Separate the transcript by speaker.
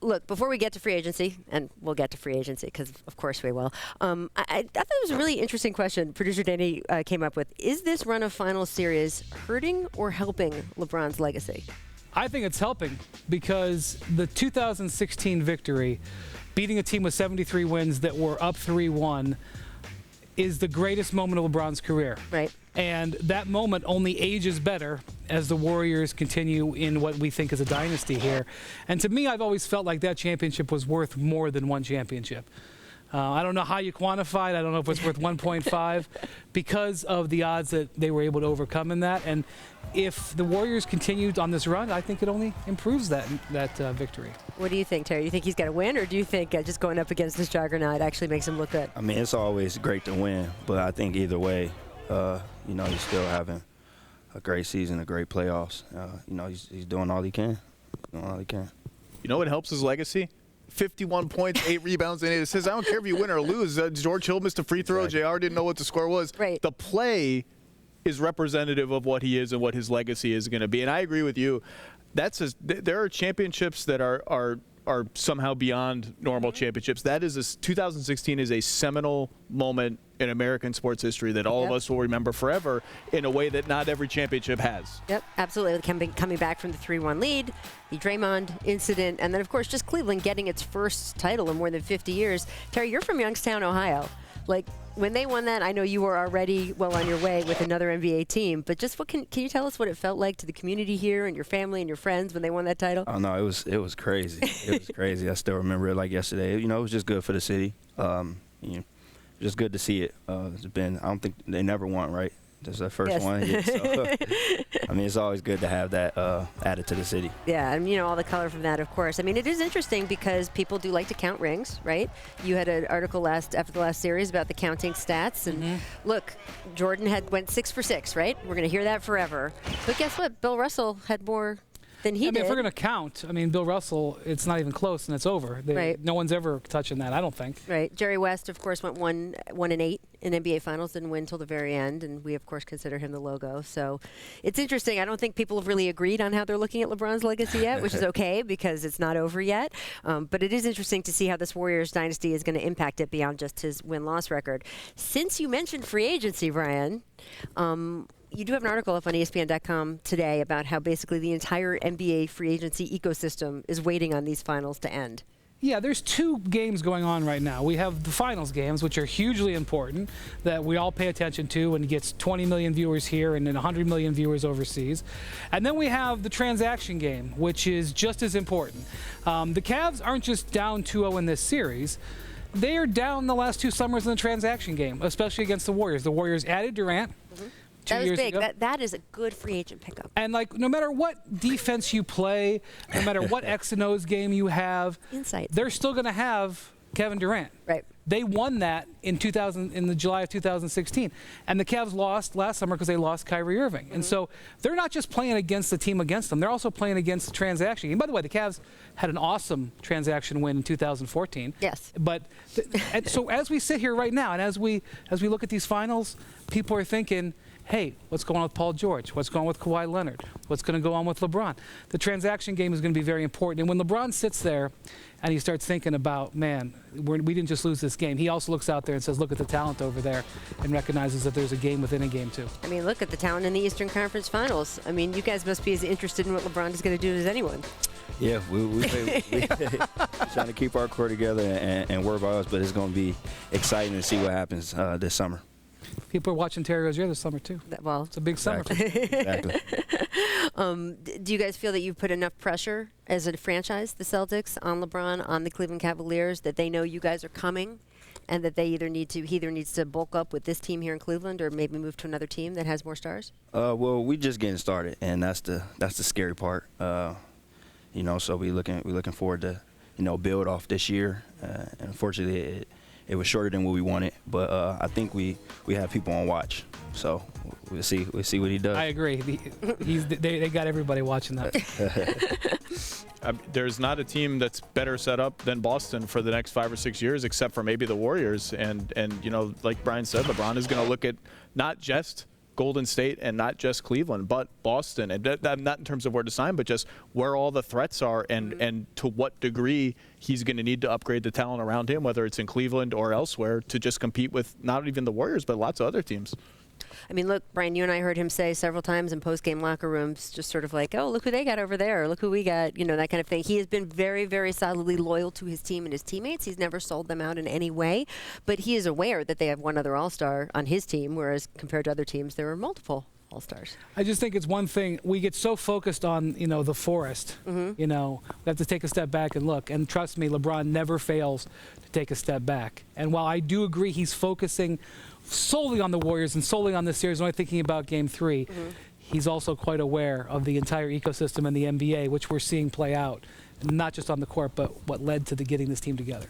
Speaker 1: look, before we get to free agency, and we'll get to free agency because of course we will, I thought it was a really interesting question producer Danny came up with. Is this run of finals series hurting or helping LeBron's legacy?
Speaker 2: I think it's helping because the 2016 victory, beating a team with 73 wins that were up 3-1, is the greatest moment of LeBron's career.
Speaker 1: Right.
Speaker 2: And that moment only ages better as the Warriors continue in what we think is a dynasty here. And to me, I've always felt like that championship was worth more than one championship. I don't know how you quantify it. I don't know if it's worth 1.5 because of the odds that they were able to overcome in that. And if the Warriors continued on this run, I think it only improves that victory.
Speaker 1: What do you think, Terry? Do you think he's going to win, or do you think just going up against this juggernaut actually makes him look good?
Speaker 3: I mean, it's always great to win, but I think either way, he's still having a great season, a great playoffs. He's doing all he can. You
Speaker 4: know what helps his legacy? 51 points, 8 rebounds, and 8 assists. I don't care if you win or lose. George Hill missed a free throw.
Speaker 3: Exactly.
Speaker 4: JR didn't know what the score was.
Speaker 1: Right.
Speaker 4: The play is representative of what he is and what his legacy is going to be. And I agree with you. There are championships that are somehow beyond normal championships. 2016 is a seminal moment in American sports history that all of us will remember forever in a way that not every championship has.
Speaker 1: Yep, absolutely. Coming back from the 3-1 lead, the Draymond incident, and then, of course, just Cleveland getting its first title in more than 50 years. Terry, you're from Youngstown, Ohio. Like, when they won that, I know you were already well on your way with another NBA team, but just can you tell us what it felt like to the community here and your family and your friends when they won that title?
Speaker 3: Oh, no, it was crazy. It was crazy. I still remember it like yesterday. It was just good for the city. Just good to see it. I don't think they never won, right? This is their first one. Yeah, so, I mean, it's always good to have that added to the city.
Speaker 1: Yeah, and all the color from that, of course. I mean, it is interesting because people do like to count rings, right? You had an article after the last series about the counting stats, and look, Jordan went 6 for 6, right? We're going to hear that forever. But guess what? Bill Russell had more than he did.
Speaker 2: If we're going to count, Bill Russell, it's not even close, and it's over.
Speaker 1: Right.
Speaker 2: No one's ever touching that, I don't think.
Speaker 1: Right. Jerry West, of course, went 1-8 in NBA Finals, didn't win till the very end, and we, of course, consider him the logo. So it's interesting. I don't think people have really agreed on how they're looking at LeBron's legacy yet, which is okay because it's not over yet. But it is interesting to see how this Warriors dynasty is going to impact it beyond just his win-loss record. Since you mentioned free agency, Brian, you do have an article up on ESPN.com today about how basically the entire NBA free agency ecosystem is waiting on these finals to end.
Speaker 2: Yeah, there's 2 games going on right now. We have the finals games, which are hugely important, that we all pay attention to, and gets 20 million viewers here and then 100 million viewers overseas. And then we have the transaction game, which is just as important. The Cavs aren't just down 2-0 in this series. They are down the last 2 summers in the transaction game, especially against the Warriors. The Warriors added Durant.
Speaker 1: That was big.
Speaker 2: Ago.
Speaker 1: That is a good free agent pickup.
Speaker 2: And no matter what defense you play, no matter what X and O's game you have, they're still going to have Kevin Durant.
Speaker 1: Right.
Speaker 2: They won that in the July of 2016, and the Cavs lost last summer because they lost Kyrie Irving. And so they're not just playing against the team against them; they're also playing against the transaction. And by the way, the Cavs had an awesome transaction win in 2014.
Speaker 1: Yes.
Speaker 2: But and so as we sit here right now, and as we look at these finals, people are thinking, hey, what's going on with Paul George? What's going on with Kawhi Leonard? What's going to go on with LeBron? The transaction game is going to be very important. And when LeBron sits there and he starts thinking about, man, we didn't just lose this game, he also looks out there and says, look at the talent over there, and recognizes that there's a game within a game, too.
Speaker 1: I mean, look at the talent in the Eastern Conference Finals. I mean, you guys must be as interested in what LeBron is going to do as anyone.
Speaker 3: Yeah, we're trying to keep our core together and worry about us, but it's going to be exciting to see what happens this summer.
Speaker 2: People are watching Terry Rozier this summer, too.
Speaker 1: Well,
Speaker 2: it's a big summer.
Speaker 3: Exactly.
Speaker 1: Do you guys feel that you've put enough pressure as a franchise, the Celtics, on LeBron, on the Cleveland Cavaliers, that they know you guys are coming, and that he either needs to bulk up with this team here in Cleveland or maybe move to another team that has more stars?
Speaker 3: Well, we're just getting started, and that's the scary part. So we're looking forward to build off this year. And unfortunately, it was shorter than what we wanted, but I think we have people on watch, so we'll see what he does.
Speaker 2: I agree. They got everybody watching that.
Speaker 4: There's not a team that's better set up than Boston for the next 5 or 6 years, except for maybe the Warriors. And like Brian said, LeBron is going to look at not just Golden State and not just Cleveland, but Boston, and not in terms of where to sign, but just where all the threats are and to what degree he's going to need to upgrade the talent around him, whether it's in Cleveland or elsewhere, to just compete with not even the Warriors, but lots of other teams.
Speaker 1: I mean, look, Brian, you and I heard him say several times in post-game locker rooms, just sort of like, oh, look who they got over there, or look who we got, you know, that kind of thing. He has been very, very solidly loyal to his team and his teammates. He's never sold them out in any way, but he is aware that they have one other All-Star on his team, whereas compared to other teams, there are multiple All-Stars.
Speaker 2: I just think it's one thing. We get so focused on, you know, the forest. You know, we have to take a step back and look. And trust me, LeBron never fails to take a step back. And while I do agree he's focusing solely on the Warriors and solely on this series, only thinking about Game 3, he's also quite aware of the entire ecosystem in the NBA, which we're seeing play out, not just on the court, but what led to getting this team together.